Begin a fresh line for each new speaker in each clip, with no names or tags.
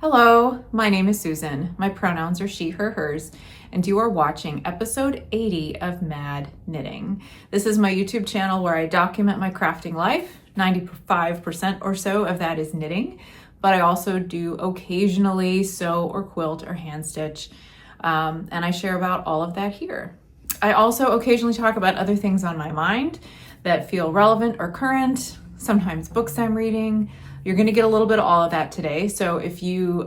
Hello, my name is Susan. My pronouns are she, her, hers, and you are watching episode 80 of Mad Knitting. This is my YouTube channel where I document my crafting life. 95% or so of that is knitting, but I also do occasionally sew or quilt or hand stitch, and I share about all of that here. I also occasionally talk about other things on my mind that feel relevant or current, sometimes books I'm reading. You're going to get a little bit of all of that today. So if you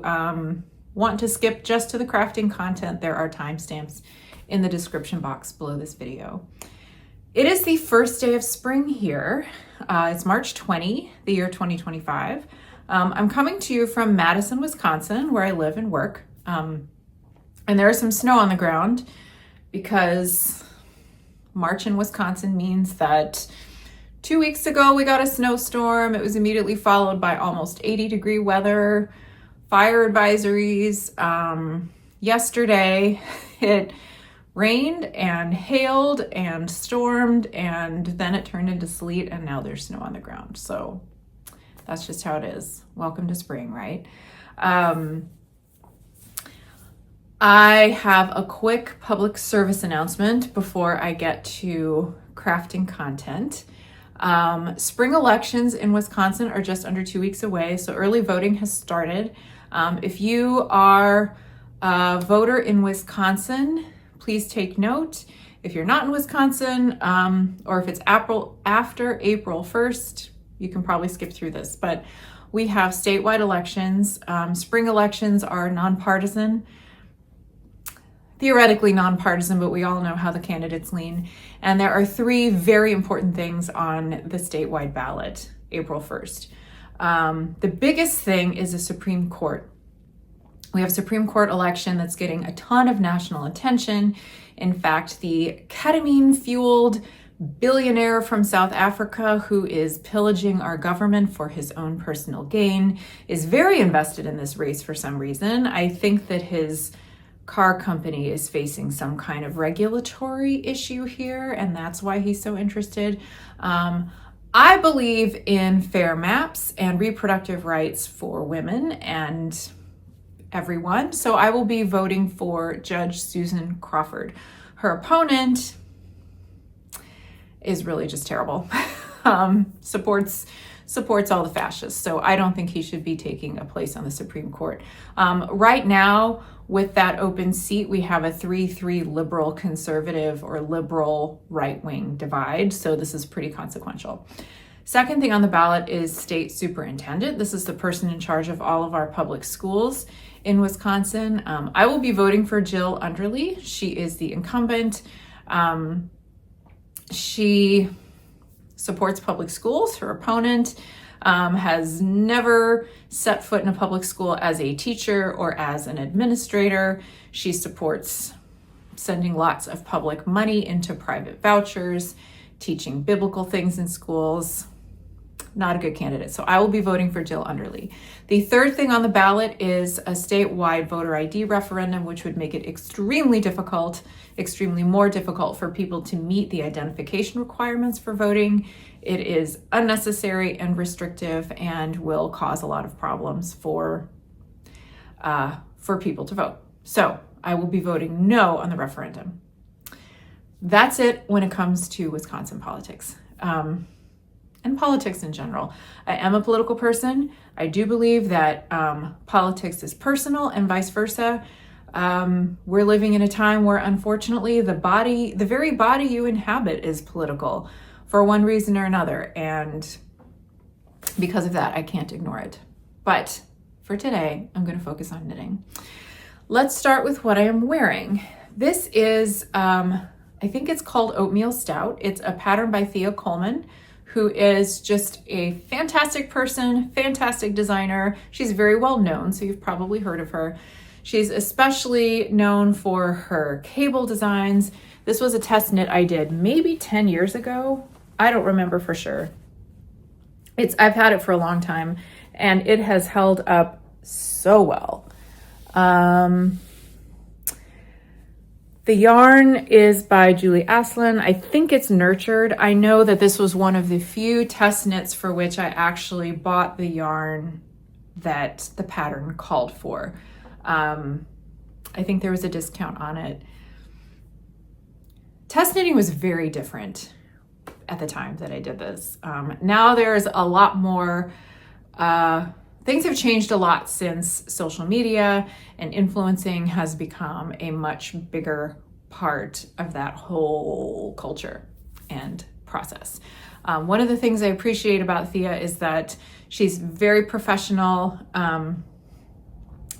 want to skip just to the crafting content, there are timestamps in the description box below this video. It is the first day of spring here. It's March 20, the year 2025. I'm coming to you from Madison, Wisconsin, where I live and work. And there is some snow on the ground because March in Wisconsin means that 2 weeks ago, we got a snowstorm. It was immediately followed by almost 80-degree weather, fire advisories. Yesterday, it rained and hailed and stormed, and then it turned into sleet, and now there's snow on the ground. So that's just how it is. Welcome to spring, right? I have a quick public service announcement before I get to crafting content. Spring elections in Wisconsin are just under 2 weeks away, so early voting has started. If you are a voter in Wisconsin, please take note. If you're not in Wisconsin, or if it's after April 1st, you can probably skip through this, but we have statewide elections. Spring elections are nonpartisan. Theoretically nonpartisan, but we all know how the candidates lean. And there are three very important things on the statewide ballot, April 1st. The biggest thing is the Supreme Court. We have a Supreme Court election that's getting a ton of national attention. In fact, the ketamine-fueled billionaire from South Africa who is pillaging our government for his own personal gain is very invested in this race for some reason. I think that his car company is facing some kind of regulatory issue here, and that's why he's so interested. I believe in fair maps and reproductive rights for women and everyone, so I will be voting for Judge Susan Crawford. Her opponent is really just terrible. Supports all the fascists, so I don't think he should be taking a place on the Supreme Court. Right now, with that open seat, we have a 3-3 liberal conservative or liberal right-wing divide, so this is pretty consequential. Second thing on the ballot is state superintendent. This is the person in charge of all of our public schools in Wisconsin. I will be voting for Jill Underly. She is the incumbent. She supports public schools. Her opponent has never set foot in a public school as a teacher or as an administrator. She supports sending lots of public money into private vouchers, teaching biblical things in schools. Not a good candidate. So I will be voting for Jill Underly. The third thing on the ballot is a statewide voter ID referendum, which would make it extremely more difficult for people to meet the identification requirements for voting. It is unnecessary and restrictive and will cause a lot of problems for people to vote. So I will be voting no on the referendum. That's it when it comes to Wisconsin politics. And politics in general. I am a political person. I do believe that politics is personal and vice versa. We're living in a time where, unfortunately, the very body you inhabit is political for one reason or another. And because of that, I can't ignore it. But for today, I'm going to focus on knitting. Let's start with what I am wearing. This is, I think it's called Oatmeal Stout. It's a pattern by Thea Coleman, who is just a fantastic person, fantastic designer. She's very well known, so you've probably heard of her. She's especially known for her cable designs. This was a test knit I did maybe 10 years ago. I don't remember for sure. I've had it for a long time, and it has held up so well. The yarn is by Julie Asselin. I think it's Nurtured. I know that this was one of the few test knits for which I actually bought the yarn that the pattern called for. I think there was a discount on it. Test knitting was very different at the time that I did this. Now there's a lot more, things have changed a lot since social media, and influencing has become a much bigger part of that whole culture and process. One of the things I appreciate about Thea is that she's very professional.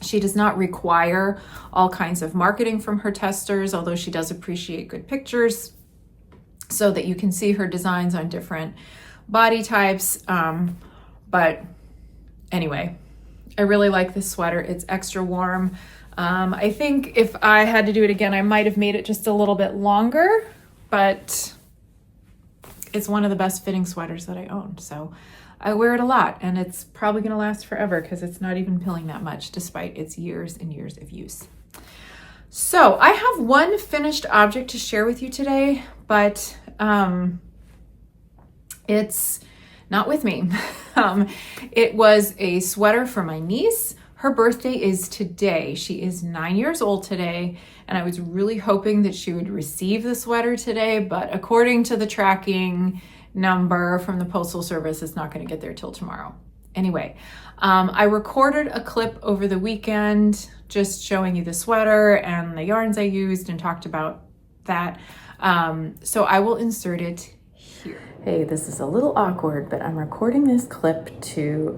She does not require all kinds of marketing from her testers, although she does appreciate good pictures so that you can see her designs on different body types. But anyway, I really like this sweater. It's extra warm. I think if I had to do it again, I might have made it just a little bit longer, but it's one of the best fitting sweaters that I own. So I wear it a lot, and it's probably gonna last forever because it's not even pilling that much despite its years and years of use. So I have one finished object to share with you today, but it's not with me. It was a sweater for my niece. Her birthday is today. She is 9 years old today, and I was really hoping that she would receive the sweater today, but according to the tracking number from the Postal Service, it's not going to get there till tomorrow. Anyway, I recorded a clip over the weekend just showing you the sweater and the yarns I used and talked about that. So I will insert it here. Hey, this is a little awkward, but I'm recording this clip to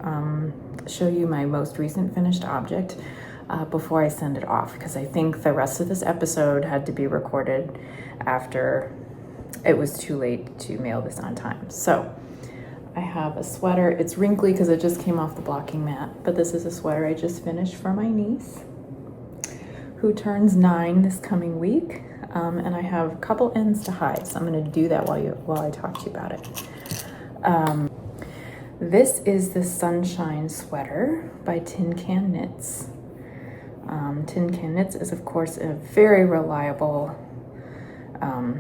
show you my most recent finished object before I send it off, because I think the rest of this episode had to be recorded after it was too late to mail this on time. So I have a sweater. It's wrinkly because it just came off the blocking mat, but this is a sweater I just finished for my niece who turns 9 this coming week. And I have a couple ends to hide, so I'm going to do that while I talk to you about it. This is the Sunshine Sweater by Tin Can Knits. Tin Can Knits is, of course, a very reliable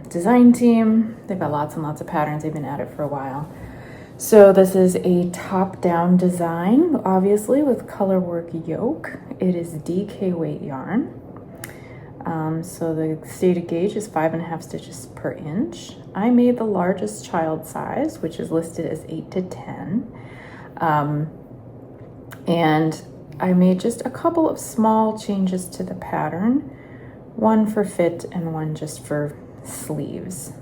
design team. They've got lots and lots of patterns. They've been at it for a while. So this is a top-down design, obviously, with color work yoke. It is DK weight yarn. So the stated gauge is 5.5 stitches per inch. I made the largest child size, which is listed as 8 to 10. And I made just a couple of small changes to the pattern, one for fit and one just for sleeves.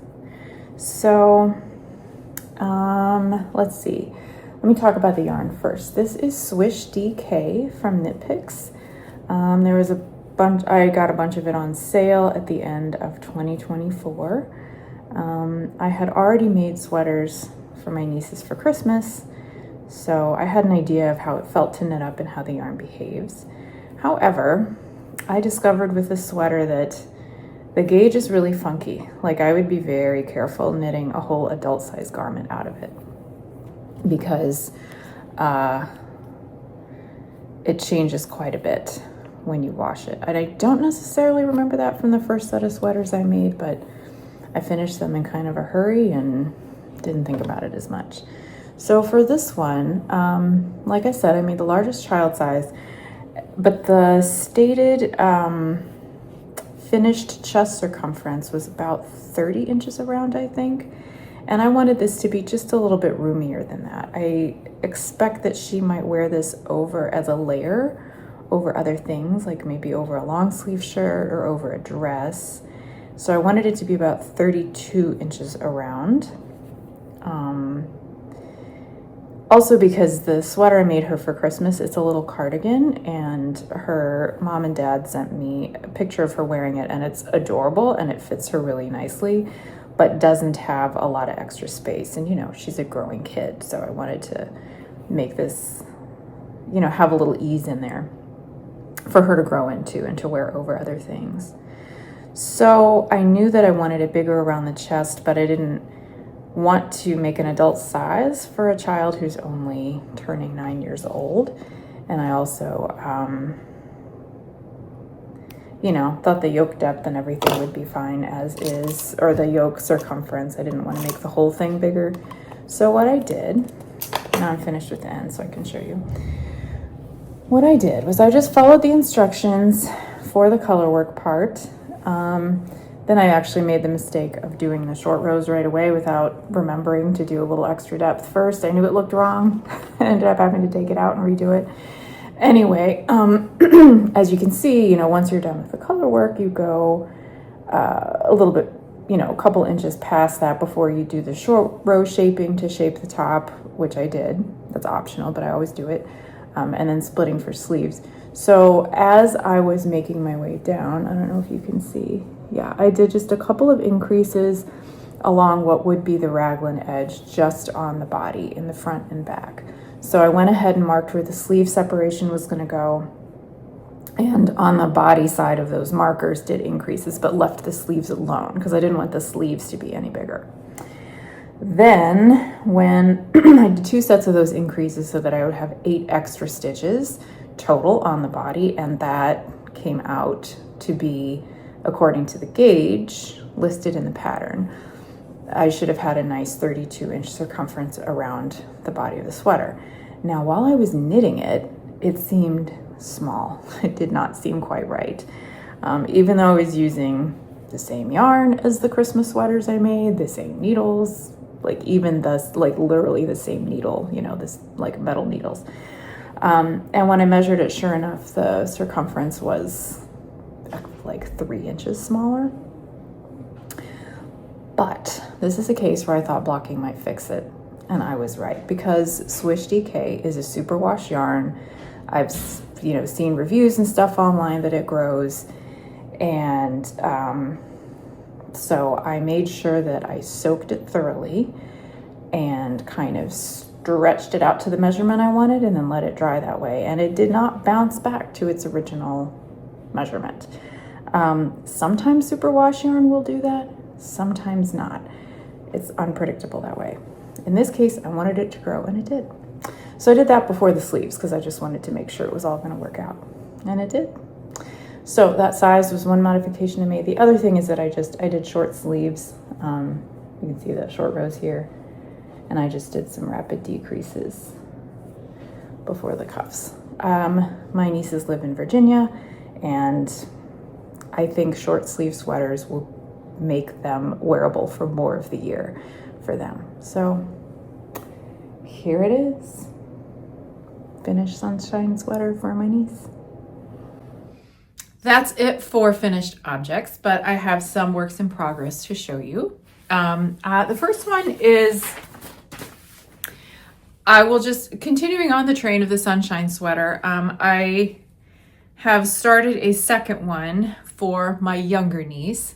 So let's see. Let me talk about the yarn first. This is Swish DK from Knitpicks. There was I got a bunch of it on sale at the end of 2024. I had already made sweaters for my nieces for Christmas, so I had an idea of how it felt to knit up and how the yarn behaves. However, I discovered with this sweater that the gauge is really funky. Like, I would be very careful knitting a whole adult size garment out of it because it changes quite a bit when you wash it. And I don't necessarily remember that from the first set of sweaters I made, but I finished them in kind of a hurry and didn't think about it as much. So for this one, like I said, I made the largest child size, but the stated finished chest circumference was about 30 inches around, I think. And I wanted this to be just a little bit roomier than that. I expect that she might wear this over as a layer over other things, like maybe over a long sleeve shirt or over a dress. So I wanted it to be about 32 inches around. Also because the sweater I made her for Christmas, it's a little cardigan, and her mom and dad sent me a picture of her wearing it, and it's adorable and it fits her really nicely, but doesn't have a lot of extra space. And you know, she's a growing kid, so I wanted to make this, you know, have a little ease in there for her to grow into and to wear over other things. So I knew that I wanted it bigger around the chest, but I didn't want to make an adult size for a child who's only turning 9 years old. And I also, you know, thought the yoke depth and everything would be fine as is, or the yoke circumference. I didn't want to make the whole thing bigger. So what I did, now I'm finished with the end so I can show you. what I did was I just followed the instructions for the color work part. Then I actually made the mistake of doing the short rows right away without remembering to do a little extra depth first. I knew it looked wrong. I ended up having to take it out and redo it. Anyway, as you can see, you know, once you're done with the color work, you go a little bit, you know, a couple inches past that before you do the short row shaping to shape the top, which I did. That's optional, but I always do it. And then splitting for sleeves. So as I was making my way down, I don't know if you can see, yeah, I did just a couple of increases along what would be the raglan edge just on the body in the front and back. So I went ahead and marked where the sleeve separation was going to go, and on the body side of those markers did increases, but left the sleeves alone because I didn't want the sleeves to be any bigger. Then when I did 2 sets of those increases so that I would have 8 extra stitches total on the body, and that came out to be, according to the gauge listed in the pattern, I should have had a nice 32-inch circumference around the body of the sweater. Now, while I was knitting it, it seemed small. It did not seem quite right. Even though I was using the same yarn as the Christmas sweaters I made, the same needles, like even like literally the same needle, you know, this like metal needles. And when I measured it, sure enough, the circumference was like 3 inches smaller. But this is a case where I thought blocking might fix it. And I was right, because Swish DK is a superwash yarn. I've, you know, seen reviews and stuff online that it grows. And so I made sure that I soaked it thoroughly and kind of stretched it out to the measurement I wanted and then let it dry that way. And it did not bounce back to its original measurement. Sometimes superwash yarn will do that, sometimes not. It's unpredictable that way. In this case, I wanted it to grow, and it did. So I did that before the sleeves because I just wanted to make sure it was all going to work out, and it did. So that size was one modification I made. The other thing is that I did short sleeves. You can see the short rows here, and I just did some rapid decreases before the cuffs. My nieces live in Virginia, and I think short sleeve sweaters will make them wearable for more of the year for them. So here it is. Finished sunshine sweater for my niece. That's it for finished objects, but I have some works in progress to show you. The first one is, I will just, continuing on the train of the sunshine sweater, I have started a second one for my younger niece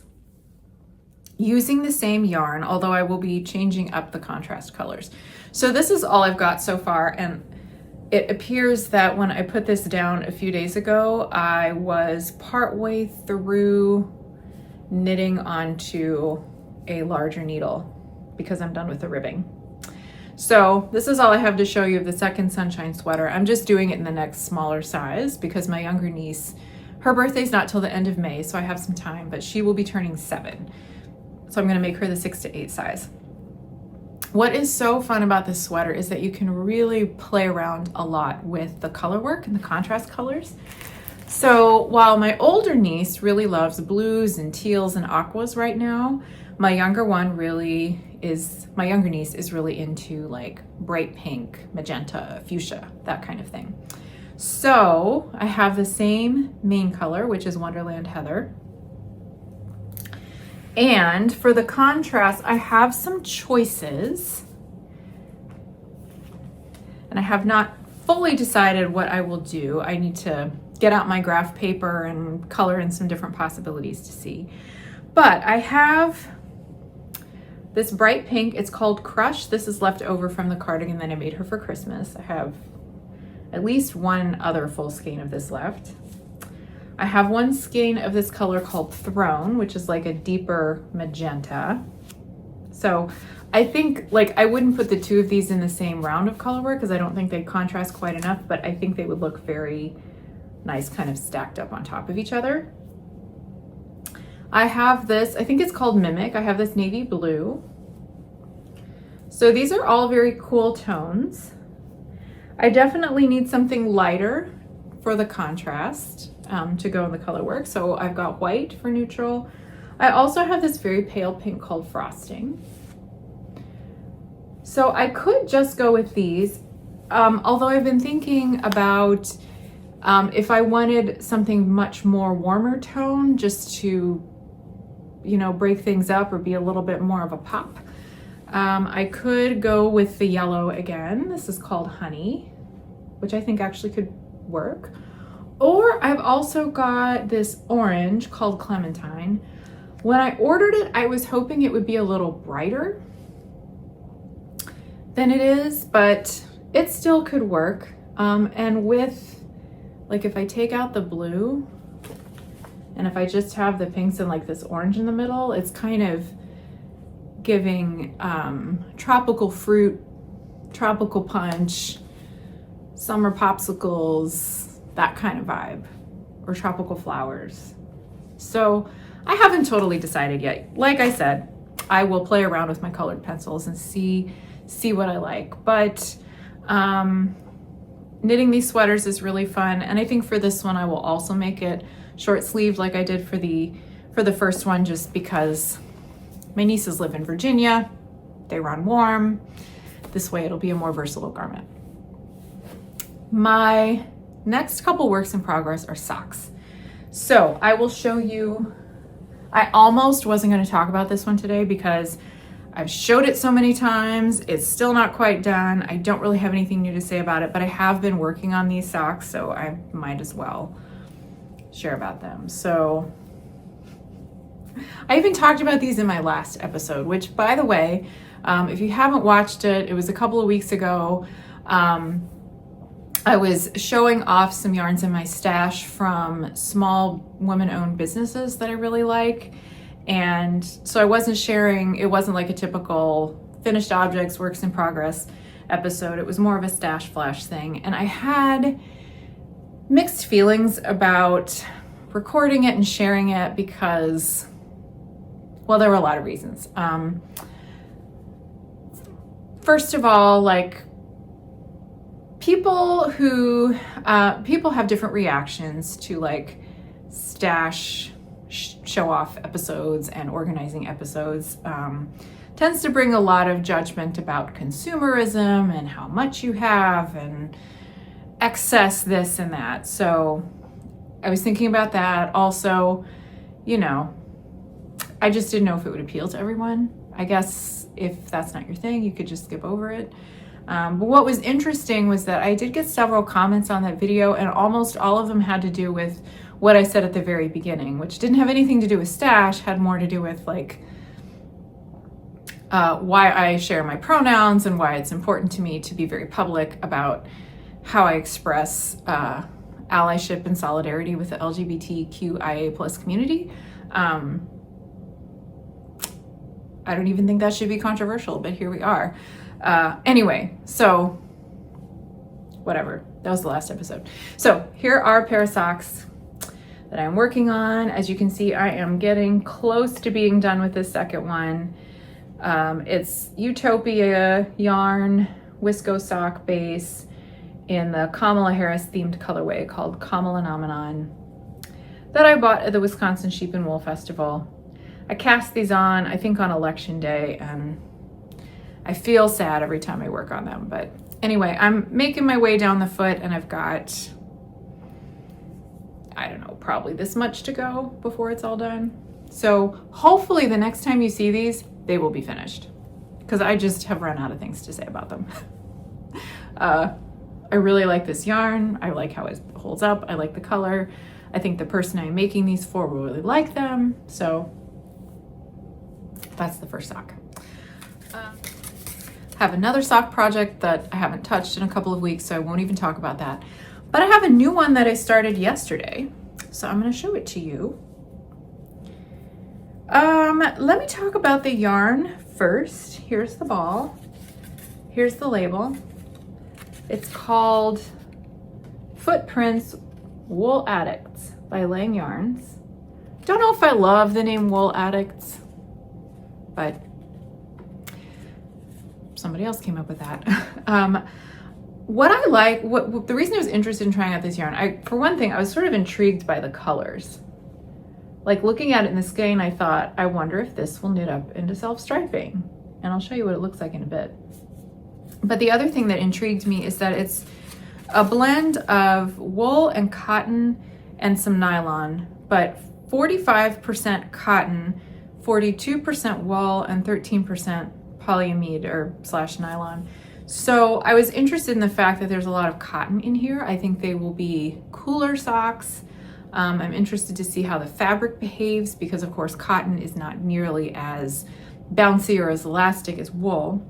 using the same yarn, although I will be changing up the contrast colors. So this is all I've got so far, and it appears that when I put this down a few days ago, I was partway through knitting onto a larger needle because I'm done with the ribbing. So this is all I have to show you of the second sunshine sweater. I'm just doing it in the next smaller size because my younger niece, her birthday's not till the end of May, so I have some time, but she will be turning 7. So I'm gonna make her the 6 to 8 size. What is so fun about this sweater is that you can really play around a lot with the color work and the contrast colors. So while my older niece really loves blues and teals and aquas right now, my younger niece is really into like bright pink, magenta, fuchsia, that kind of thing. So I have the same main color, which is Wonderland Heather. And for the contrast, I have some choices, and I have not fully decided what I will do. I need to get out my graph paper and color in some different possibilities to see. But I have this bright pink, it's called Crush. This is left over from the cardigan that I made her for Christmas. I have at least one other full skein of this left. I have one skein of this color called Throne, which is like a deeper magenta. So I think, like, I wouldn't put the two of these in the same round of color work because I don't think they contrast quite enough, but I think they would look very nice kind of stacked up on top of each other. I have this, I think it's called Mimic. I have this navy blue. So these are all very cool tones. I definitely need something lighter for the contrast to go in the color work. So I've got white for neutral. I also have this very pale pink called Frosting. So I could just go with these, although I've been thinking about if I wanted something much more warmer tone, just to, you know, break things up or be a little bit more of a pop. I could go with the yellow again. This is called Honey, which I think actually could work. Or I've also got this orange called Clementine. When I ordered it, I was hoping it would be a little brighter than it is, but it still could work. And with, like, if I take out the blue and if I just have the pinks and like this orange in the middle, it's kind of giving tropical fruit, tropical punch, summer popsicles, that kind of vibe, or tropical flowers. So I haven't totally decided yet. Like I said, I will play around with my colored pencils and see what I like. But knitting these sweaters is really fun, and I think for this one I will also make it short sleeved like I did for the first one, just because my nieces live in Virginia, they run warm. This way it'll be a more versatile garment. My next couple works in progress are socks. So I will show you, I almost wasn't going to talk about this one today because I've showed it so many times. It's still not quite done. I don't really have anything new to say about it, but I have been working on these socks, so I might as well share about them. So I even talked about these in my last episode, which, by the way, if you haven't watched it, it was a couple of weeks ago. I was showing off some yarns in my stash from small women-owned businesses that I really like. And so I wasn't sharing, it wasn't like a typical finished objects, works in progress episode. It was more of a stash flash thing. And I had mixed feelings about recording it and sharing it because, well, there were a lot of reasons. First of all, like, people have different reactions to like stash show off episodes and organizing episodes. Tends to bring a lot of judgment about consumerism and how much you have and excess this and that. So I was thinking about that. Also, you know, I just didn't know if it would appeal to everyone. I guess if that's not your thing, you could just skip over it. But what was interesting was that I did get several comments on that video, and almost all of them had to do with what I said at the very beginning, which didn't have anything to do with stash, had more to do with like why I share my pronouns and why it's important to me to be very public about how I express allyship and solidarity with the LGBTQIA+ community. I don't even think that should be controversial, but here we are. Anyway, so whatever, that was the last episode. So here are a pair of socks that I'm working on. As you can see, I am getting close to being done with this second one. It's Ewetopia yarn Wisco Sock base in the Kamala Harris themed colorway called Kamalanomenon that I bought at the Wisconsin Sheep and Wool Festival. I cast these on, I think on election day, and I feel sad every time I work on them. But anyway, I'm making my way down the foot, and I've got, I don't know, probably this much to go before it's all done. So hopefully the next time you see these, they will be finished, because I just have run out of things to say about them. I really like this yarn. I like how it holds up. I like the color. I think the person I'm making these for will really like them. So that's the first sock. Have another sock project that I haven't touched in a couple of weeks, so I won't even talk about that. But I have a new one that I started yesterday, so I'm going to show it to you. Let me talk about the yarn first. Here's the ball. Here's the label. It's called Footprints Wool Addicts by Langyarns. Don't know if I love the name Wool Addicts, but somebody else came up with that. what I like, what the reason I was interested in trying out this yarn, for one thing, I was sort of intrigued by the colors. Like looking at it in the skein, I thought, I wonder if this will knit up into self-striping. And I'll show you what it looks like in a bit. But the other thing that intrigued me is that it's a blend of wool and cotton and some nylon, but 45% cotton, 42% wool, and 13% polyamid or / nylon. So I was interested in the fact that there's a lot of cotton in here. I think they will be cooler socks. I'm interested to see how the fabric behaves because of course cotton is not nearly as bouncy or as elastic as wool.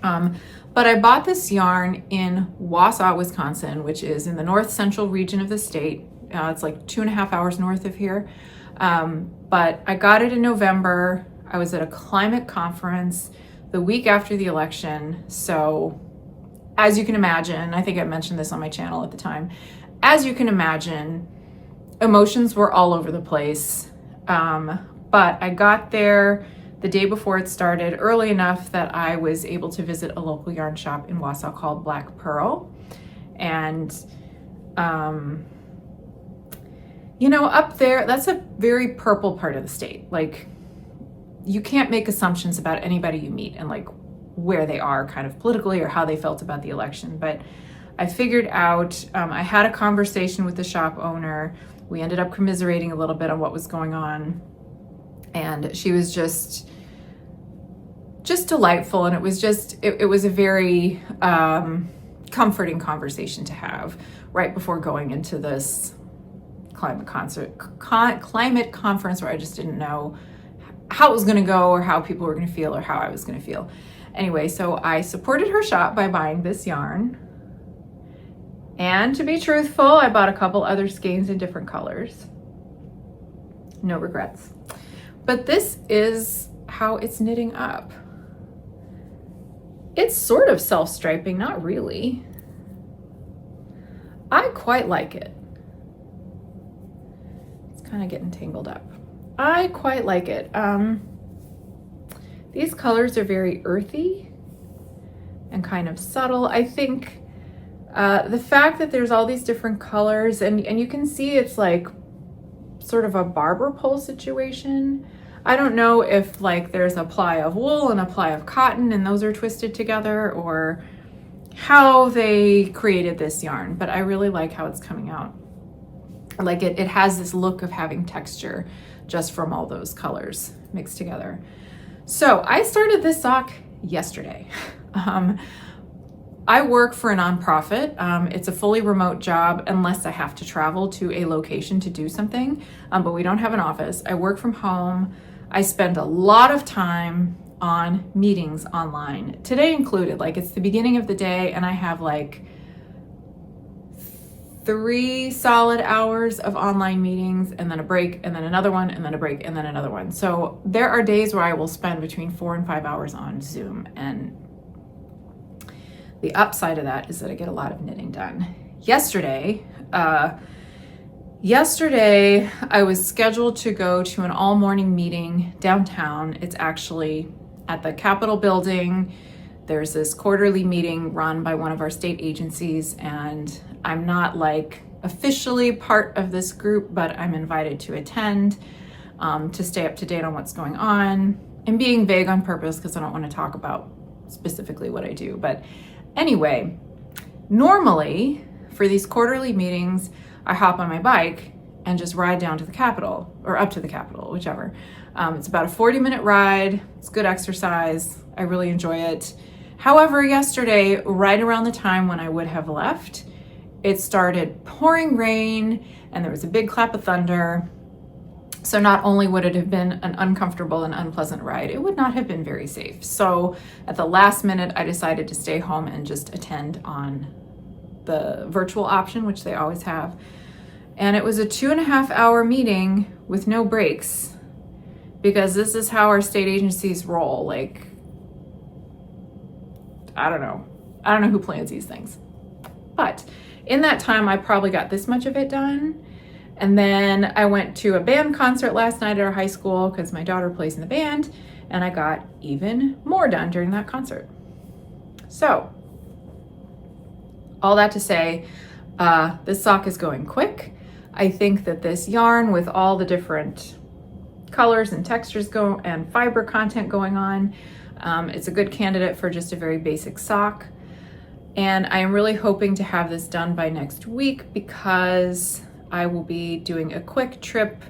But I bought this yarn in Wausau, Wisconsin, which is in the north central region of the state. It's like 2.5 hours north of here. But I got it in November. I was at a climate conference the week after the election. So as you can imagine, I think I mentioned this on my channel at the time, as you can imagine, emotions were all over the place. But I got there the day before it started early enough that I was able to visit a local yarn shop in Wausau called Black Pearl. And, you know, up there, that's a very purple part of the state. Like, you can't make assumptions about anybody you meet and like where they are kind of politically or how they felt about the election. But I figured out, I had a conversation with the shop owner. We ended up commiserating a little bit on what was going on. And she was just delightful. And it was it was a very comforting conversation to have right before going into this climate conference where I just didn't know how it was going to go or how people were going to feel or how I was going to feel. Anyway, so I supported her shop by buying this yarn. And to be truthful, I bought a couple other skeins in different colors. No regrets. But this is how it's knitting up. It's sort of self-striping, not really. I quite like it. It's kind of getting tangled up. I quite like it. These colors are very earthy and kind of subtle. I think the fact that there's all these different colors and you can see it's like sort of a barber pole situation. I don't know if like there's a ply of wool and a ply of cotton and those are twisted together or how they created this yarn, but I really like how it's coming out. Like it has this look of having texture just from all those colors mixed together. So I started this sock yesterday. I work for a nonprofit. It's a fully remote job unless I have to travel to a location to do something, but we don't have an office. I work from home. I spend a lot of time on meetings online, today included. Like it's the beginning of the day and I have like 3 solid hours of online meetings and then a break and then another one and then a break and then another one. So there are days where I will spend between 4 and 5 hours on Zoom, and the upside of that is that I get a lot of knitting done. Yesterday, I was scheduled to go to an all-morning meeting downtown. It's actually at the Capitol building. There's this quarterly meeting run by one of our state agencies, and I'm not like officially part of this group, but I'm invited to attend to stay up to date on what's going on. I'm being vague on purpose because I don't want to talk about specifically what I do. But anyway, normally for these quarterly meetings, I hop on my bike and just ride down to the Capitol or up to the Capitol, whichever. It's about a 40-minute ride. It's good exercise. I really enjoy it. However, yesterday, right around the time when I would have left, it started pouring rain and there was a big clap of thunder. So not only would it have been an uncomfortable and unpleasant ride, it would not have been very safe. So at the last minute, I decided to stay home and just attend on the virtual option, which they always have. And it was a 2.5-hour meeting with no breaks because this is how our state agencies roll. Like, I don't know who plans these things. But in that time, I probably got this much of it done. And then I went to a band concert last night at our high school because my daughter plays in the band, and I got even more done during that concert. So all that to say, this sock is going quick. I think that this yarn with all the different colors and textures and fiber content going on, it's a good candidate for just a very basic sock. And I am really hoping to have this done by next week because I will be doing a quick trip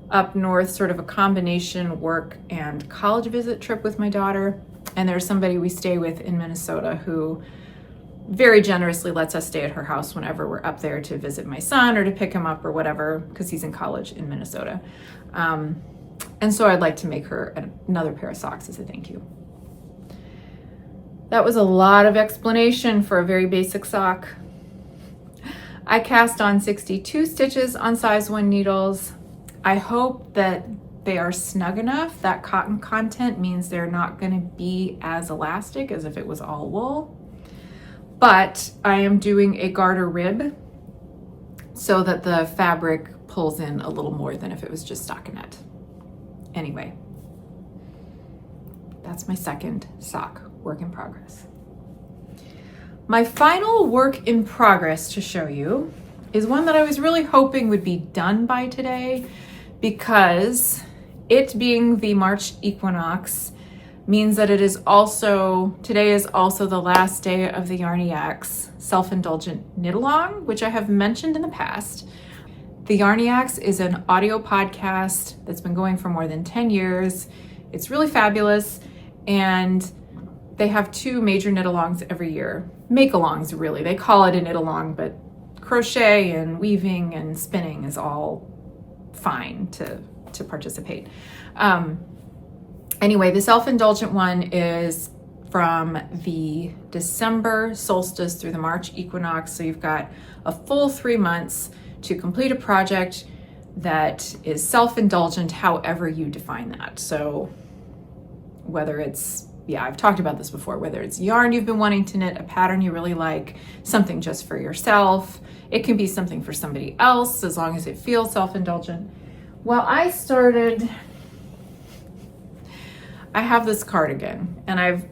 up north, sort of a combination work and college visit trip with my daughter. And there's somebody we stay with in Minnesota who very generously lets us stay at her house whenever we're up there to visit my son or to pick him up or whatever, because he's in college in Minnesota. And so I'd like to make her another pair of socks as a thank you. That was a lot of explanation for a very basic sock. I cast on 62 stitches on size 1 needles. I hope that they are snug enough. That cotton content means they're not going to be as elastic as if it was all wool. But I am doing a garter rib so that the fabric pulls in a little more than if it was just stockinette. Anyway, that's my second sock work in progress. My final work in progress to show you is one that I was really hoping would be done by today, because it being the March equinox means that today is also the last day of the Yarniacs Self-Indulgent Knit Along, which I have mentioned in the past. The Yarniacs is an audio podcast that's been going for more than 10 years. It's really fabulous, and they have 2 major knit-alongs every year. Make-alongs, really. They call it a knit-along, but crochet and weaving and spinning is all fine to participate. Anyway, the Self-Indulgent one is from the December solstice through the March equinox. So you've got a full 3 months to complete a project that is self-indulgent, however you define that. So whether it's, I've talked about this before, whether it's yarn you've been wanting to knit, a pattern you really like, something just for yourself. It can be something for somebody else as long as it feels self-indulgent. Well, I have this cardigan, and I've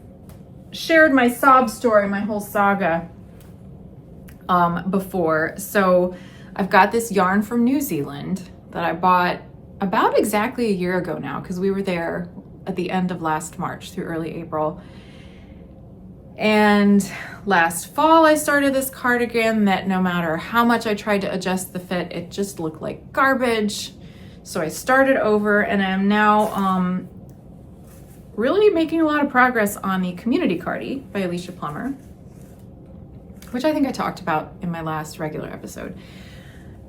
shared my sob story, my whole saga before. So I've got this yarn from New Zealand that I bought about exactly a year ago now, because we were there at the end of last March through early April. And last fall I started this cardigan that no matter how much I tried to adjust the fit, it just looked like garbage. So I started over, and I'm now really making a lot of progress on the Community Cardie by Alicia Plummer, which I think I talked about in my last regular episode.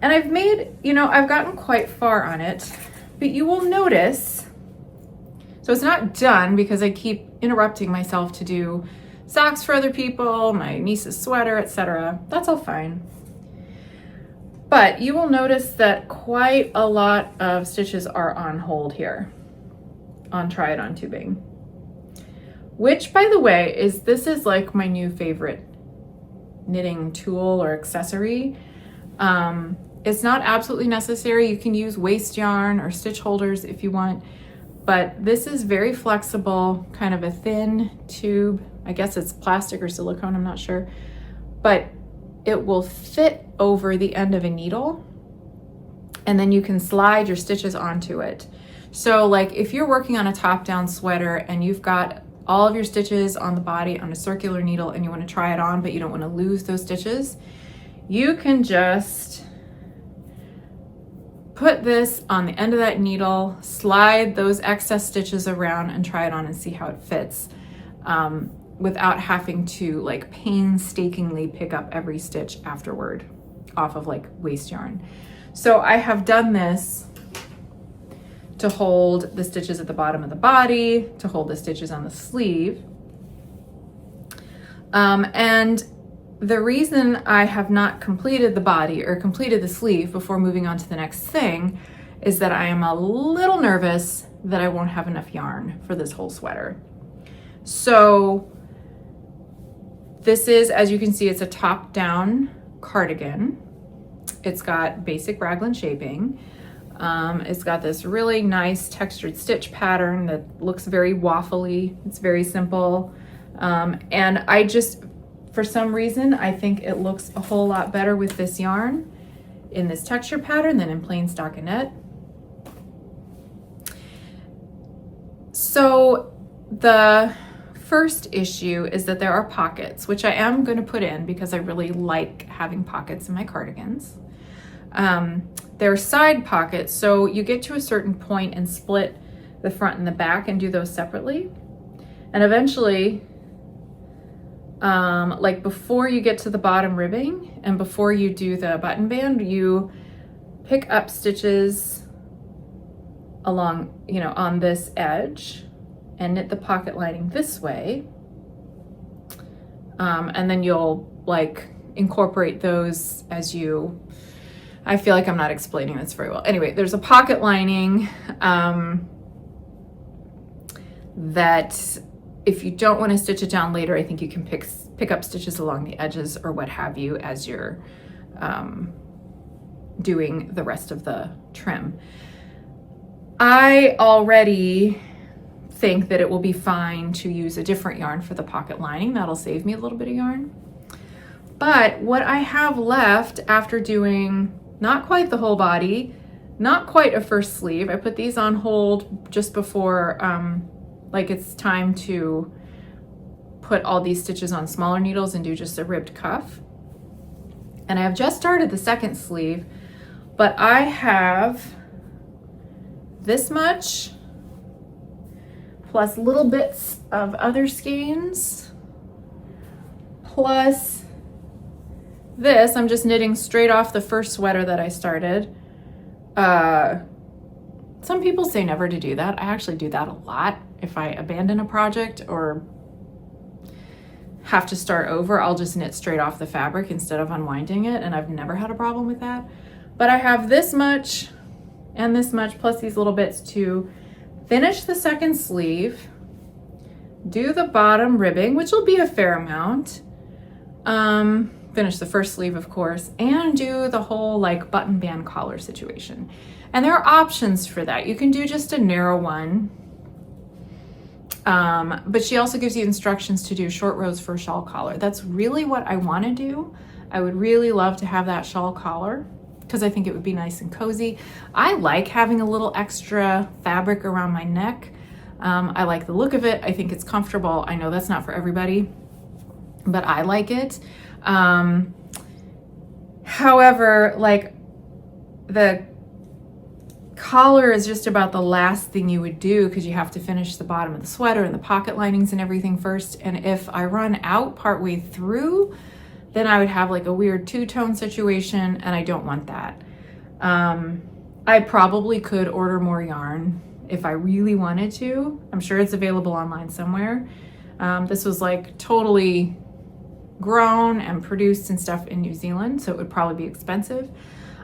And I've gotten quite far on it, but you will notice, so it's not done because I keep interrupting myself to do socks for other people, my niece's sweater, etc. That's all fine. But you will notice that quite a lot of stitches are on hold here on Try It On tubing, which, by the way, this is like my new favorite knitting tool or accessory. It's not absolutely necessary. You can use waste yarn or stitch holders if you want, but this is very flexible, kind of a thin tube. I guess it's plastic or silicone, I'm not sure, but it will fit over the end of a needle, and then you can slide your stitches onto it. So like if you're working on a top-down sweater and you've got all of your stitches on the body on a circular needle and you want to try it on, but you don't want to lose those stitches, you can just put this on the end of that needle, slide those excess stitches around and try it on and see how it fits, without having to like painstakingly pick up every stitch afterward off of like waste yarn. So I have done this to hold the stitches at the bottom of the body, to hold the stitches on the sleeve. And the reason I have not completed the body or completed the sleeve before moving on to the next thing is that I am a little nervous that I won't have enough yarn for this whole sweater. So this is, as you can see, it's a top-down cardigan. It's got basic raglan shaping. It's got this really nice textured stitch pattern that looks very waffly. It's very simple. And I just For some reason, I think it looks a whole lot better with this yarn in this texture pattern than in plain stockinette. So the first issue is that there are pockets, which I am going to put in because I really like having pockets in my cardigans. There are side pockets, so you get to a certain point and split the front and the back and do those separately. And eventually, like before you get to the bottom ribbing and before you do the button band, you pick up stitches along, on this edge and knit the pocket lining this way. And then you'll like incorporate those as you, I feel like I'm not explaining this very well. Anyway, there's a pocket lining that if you don't want to stitch it down later, I think you can pick up stitches along the edges or what have you as you're doing the rest of the trim. I already think that it will be fine to use a different yarn for the pocket lining. That'll save me a little bit of yarn. But what I have left after doing not quite the whole body, not quite a first sleeve, I put these on hold just before like it's time to put all these stitches on smaller needles and do just a ribbed cuff. And I have just started the second sleeve, but I have this much plus little bits of other skeins plus this. I'm just knitting straight off the first sweater that I started. Some people say never to do that. I actually do that a lot. If I abandon a project or have to start over, I'll just knit straight off the fabric instead of unwinding it, and I've never had a problem with that. But I have this much and this much plus these little bits to finish the second sleeve, do the bottom ribbing, which will be a fair amount, finish the first sleeve, of course, and do the whole like button band collar situation. And there are options for that. You can do just a narrow one, but she also gives you instructions to do short rows for a shawl collar. That's really what I want to do. I would really love to have that shawl collar because I think it would be nice and cozy. I like having a little extra fabric around my neck. I like the look of it. I think it's comfortable. I know that's not for everybody, but I like it. However, like the collar is just about the last thing you would do because you have to finish the bottom of the sweater and the pocket linings and everything first. And if I run out partway through, then I would have like a weird two-tone situation, and I don't want that. I probably could order more yarn if I really wanted to. I'm sure it's available online somewhere. This was like totally grown and produced and stuff in New Zealand, so it would probably be expensive.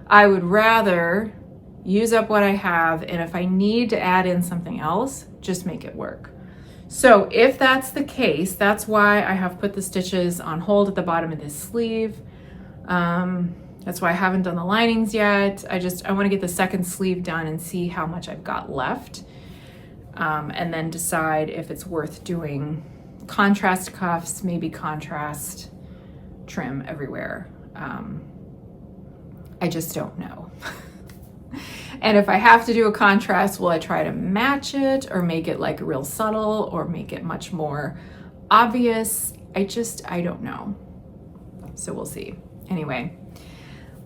I would rather use up what I have, and if I need to add in something else, just make it work. So if that's the case, that's why I have put the stitches on hold at the bottom of this sleeve. That's why I haven't done the linings yet. I want to get the second sleeve done and see how much I've got left, and then decide if it's worth doing contrast cuffs, maybe contrast trim everywhere. I just don't know. And if I have to do a contrast, will I try to match it or make it like real subtle or make it much more obvious? I don't know. So we'll see. Anyway,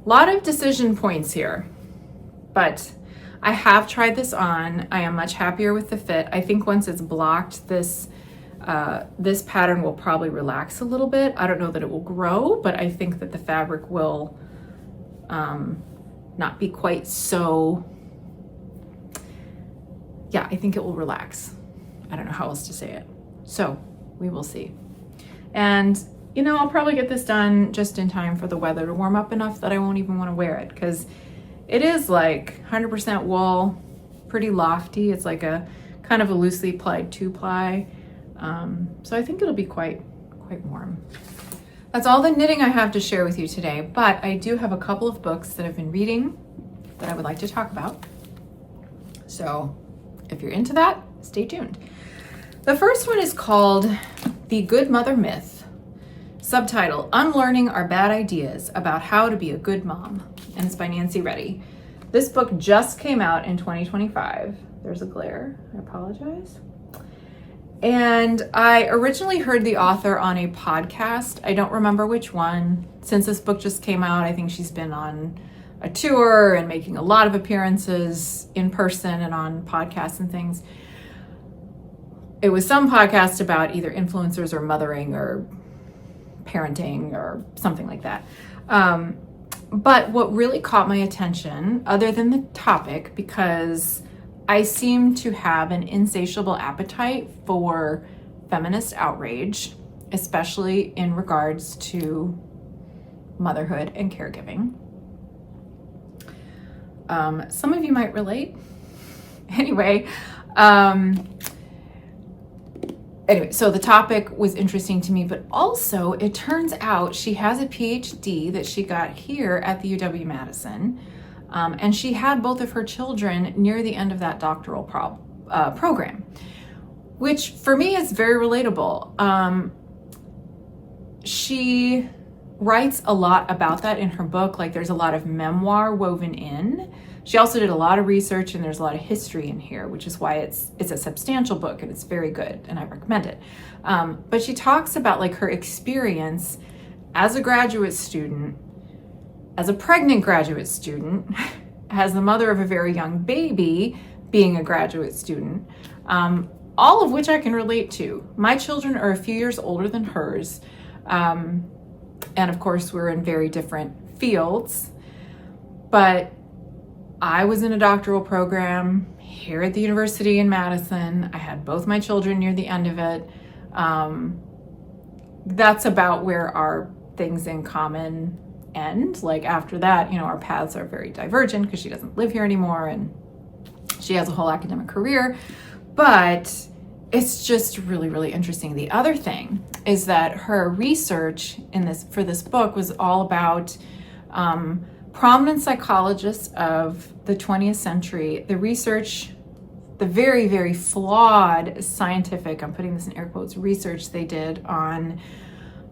a lot of decision points here, but I have tried this on. I am much happier with the fit. I think once it's blocked, this pattern will probably relax a little bit. I don't know that it will grow, but I think that the fabric will not be quite so, yeah, I think it will relax. I don't know how else to say it. So we will see. And I'll probably get this done just in time for the weather to warm up enough that I won't even want to wear it, because it is like 100% wool, pretty lofty. It's like a kind of a loosely plied 2-ply. So I think it'll be quite warm. That's all the knitting I have to share with you today, but I do have a couple of books that I've been reading that I would like to talk about. So if you're into that, stay tuned. The first one is called The Good Mother Myth, Subtitle, Unlearning Our Bad Ideas About How to Be a Good Mom. And it's by Nancy Reddy. This book just came out in 2025. There's a glare, I apologize. And I originally heard the author on a podcast. I don't remember which one. Since this book just came out, I think she's been on a tour and making a lot of appearances in person and on podcasts and things. It was some podcast about either influencers or mothering or parenting or something like that. But what really caught my attention, other than the topic, because I seem to have an insatiable appetite for feminist outrage, especially in regards to motherhood and caregiving. Some of you might relate. Anyway, so the topic was interesting to me, but also it turns out she has a PhD that she got here at the UW-Madison. And she had both of her children near the end of that doctoral program, which for me is very relatable. She writes a lot about that in her book. Like, there's a lot of memoir woven in. She also did a lot of research, and there's a lot of history in here, which is why it's a substantial book, and it's very good, and I recommend it. But she talks about like her experience as a graduate student, as a pregnant graduate student, as the mother of a very young baby, being a graduate student, all of which I can relate to. My children are a few years older than hers. And of course, we're in very different fields. But I was in a doctoral program here at the university in Madison. I had both my children near the end of it. That's about where our things in common end. Like, after that, our paths are very divergent because she doesn't live here anymore and she has a whole academic career. But it's just really, really interesting. The other thing is that her research for this book was all about prominent psychologists of the 20th century. The research, the very, very flawed scientific, I'm putting this in air quotes, research they did on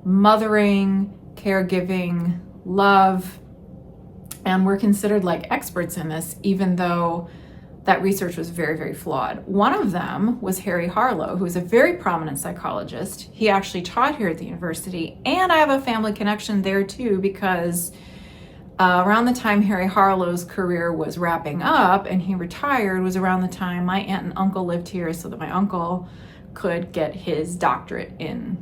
mothering, caregiving, love, and were considered like experts in this, even though that research was very, very flawed. One of them was Harry Harlow, who is a very prominent psychologist. He actually taught here at the university, and I have a family connection there too, because around the time Harry Harlow's career was wrapping up and he retired was around the time my aunt and uncle lived here, so that my uncle could get his doctorate in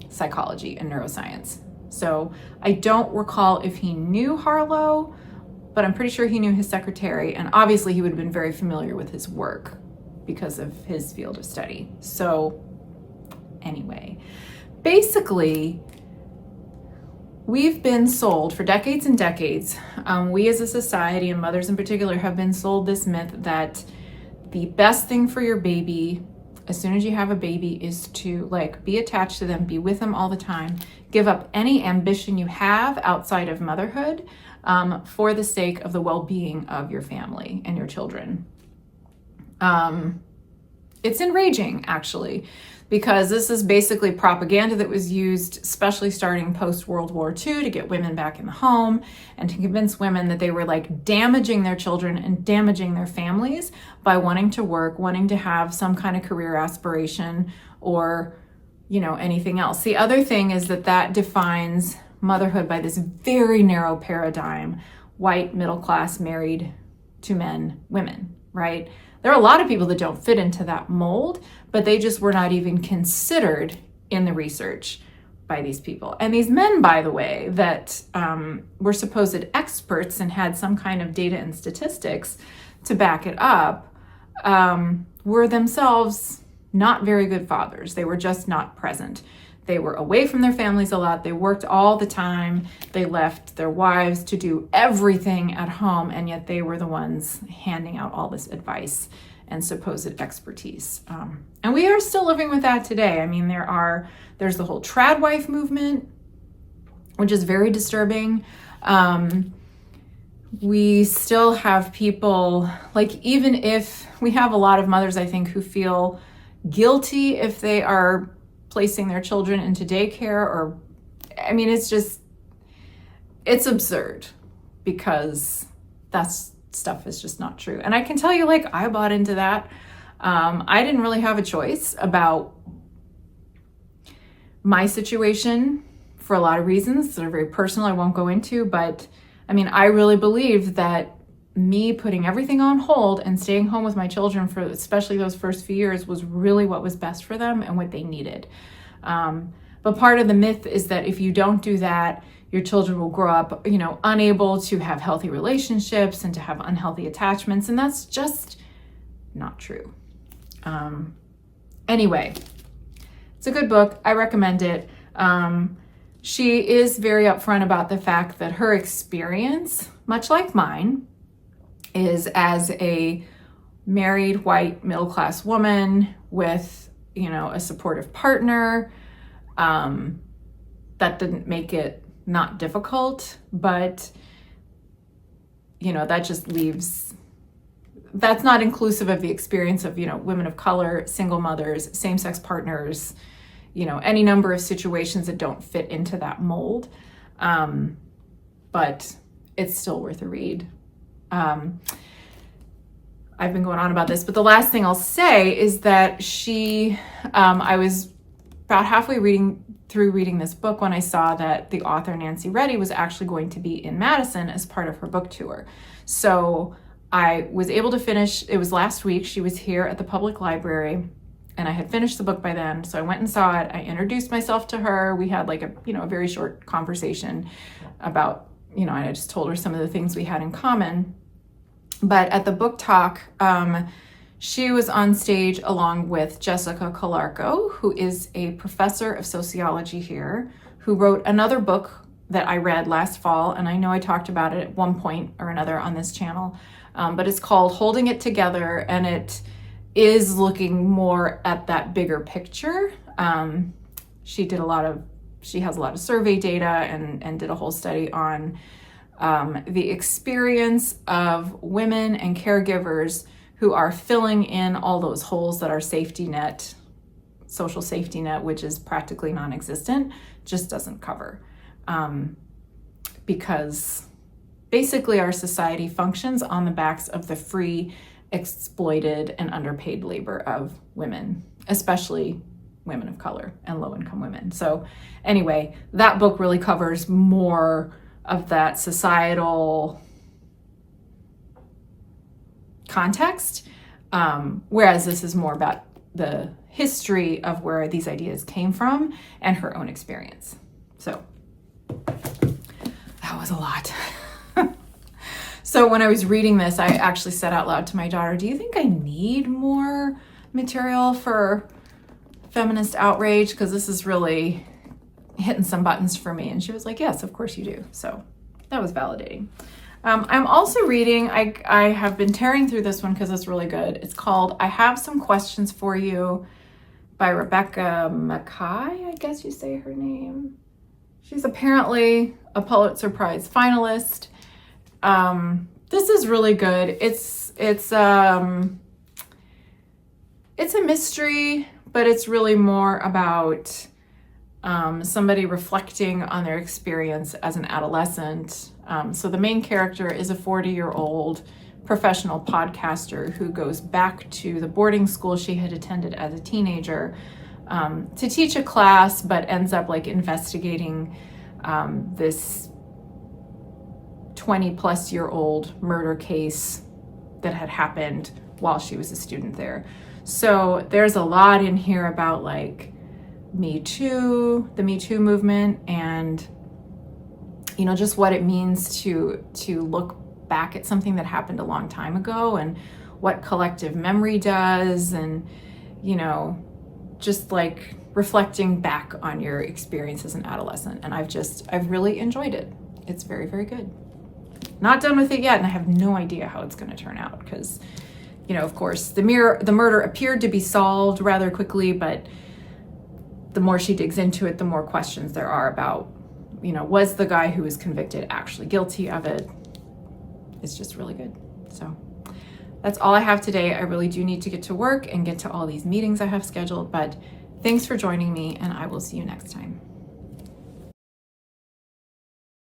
psychology and neuroscience. So I don't recall if he knew Harlow, but I'm pretty sure he knew his secretary, and obviously he would have been very familiar with his work because of his field of study. So anyway, basically, we've been sold for decades and decades. We as a society, and mothers in particular, have been sold this myth that the best thing for your baby as soon as you have a baby is to be attached to them, be with them all the time, give up any ambition you have outside of motherhood for the sake of the well-being of your family and your children. It's enraging, actually, because this is basically propaganda that was used, especially starting post-World War II, to get women back in the home and to convince women that they were damaging their children and damaging their families by wanting to work, wanting to have some kind of career aspiration or, anything else. The other thing is that defines motherhood by this very narrow paradigm: white, middle class, married to men, women, right? There are a lot of people that don't fit into that mold, but they just were not even considered in the research by these people. And these men, by the way, that were supposed experts and had some kind of data and statistics to back it up, were themselves not very good fathers. They were just not present. They were away from their families a lot. They worked all the time. They left their wives to do everything at home, and yet they were the ones handing out all this advice and supposed expertise. And we are still living with that today. I mean, there's the whole trad wife movement, which is very disturbing. We still have people, even if we have a lot of mothers, I think, who feel guilty if they are placing their children into daycare or I mean, it's absurd because that's stuff is just not true. And I can tell you, like, I bought into that. I didn't really have a choice about my situation for a lot of reasons that are very personal, I won't go into, but I mean, I really believe that me putting everything on hold and staying home with my children for especially those first few years was really what was best for them and what they needed. But part of the myth is that if you don't do that, your children will grow up, you know, unable to have healthy relationships and to have unhealthy attachments. And that's just not true. Anyway, it's a good book. I recommend it. She is very upfront about the fact that her experience, much like mine, is as a married white middle-class woman with, you know, a supportive partner. That didn't make it not difficult, but, you know, that just leaves, that's not inclusive of the experience of, you know, women of color, single mothers, same-sex partners, you know, any number of situations that don't fit into that mold. But it's still worth a read. I've been going on about this, but the last thing I'll say is that I was about halfway through reading this book when I saw that the author Nancy Reddy was actually going to be in Madison as part of her book tour. So I was able to finish, it was last week, she was here at the public library and I had finished the book by then. So I went and saw it. I introduced myself to her. We had like a very short conversation about, you know, and I just told her some of the things we had in common. But at the book talk, she was on stage along with Jessica Calarco, who is a professor of sociology here, who wrote another book that I read last fall. And I know I talked about it at one point or another on this channel, but it's called Holding It Together. And it is looking more at that bigger picture. She has a lot of survey data and did a whole study on the experience of women and caregivers who are filling in all those holes that our social safety net, which is practically non-existent, just doesn't cover. Because basically our society functions on the backs of the free, exploited, and underpaid labor of women, especially women of color and low-income women. So anyway, that book really covers more of that societal context, whereas this is more about the history of where these ideas came from and her own experience. So that was a lot. So when I was reading this, I actually said out loud to my daughter, do you think I need more material for feminist outrage? Because this is really hitting some buttons for me. And she was like, yes, of course you do. So that was validating. I'm also reading, I have been tearing through this one because it's really good. It's called I Have Some Questions for You by Rebecca Mackay, I guess you say her name. She's apparently a Pulitzer Prize finalist. This is really good. It's a mystery, but it's really more about somebody reflecting on their experience as an adolescent. So the main character is a 40-year-old professional podcaster who goes back to the boarding school she had attended as a teenager to teach a class, but ends up like investigating this 20-plus-year-old murder case that had happened while she was a student there. So there's a lot in here about like Me Too, the Me Too movement, and you know, just what it means to look back at something that happened a long time ago and what collective memory does, and you know, just like reflecting back on your experience as an adolescent. And I've really enjoyed it. It's very, very good. Not done with it yet, and I have no idea how it's going to turn out because, you know, of course, the murder appeared to be solved rather quickly, but the more she digs into it, the more questions there are about, you know, was the guy who was convicted actually guilty of it? It's just really good. So that's all I have today. I really do need to get to work and get to all these meetings I have scheduled, but thanks for joining me, and I will see you next time.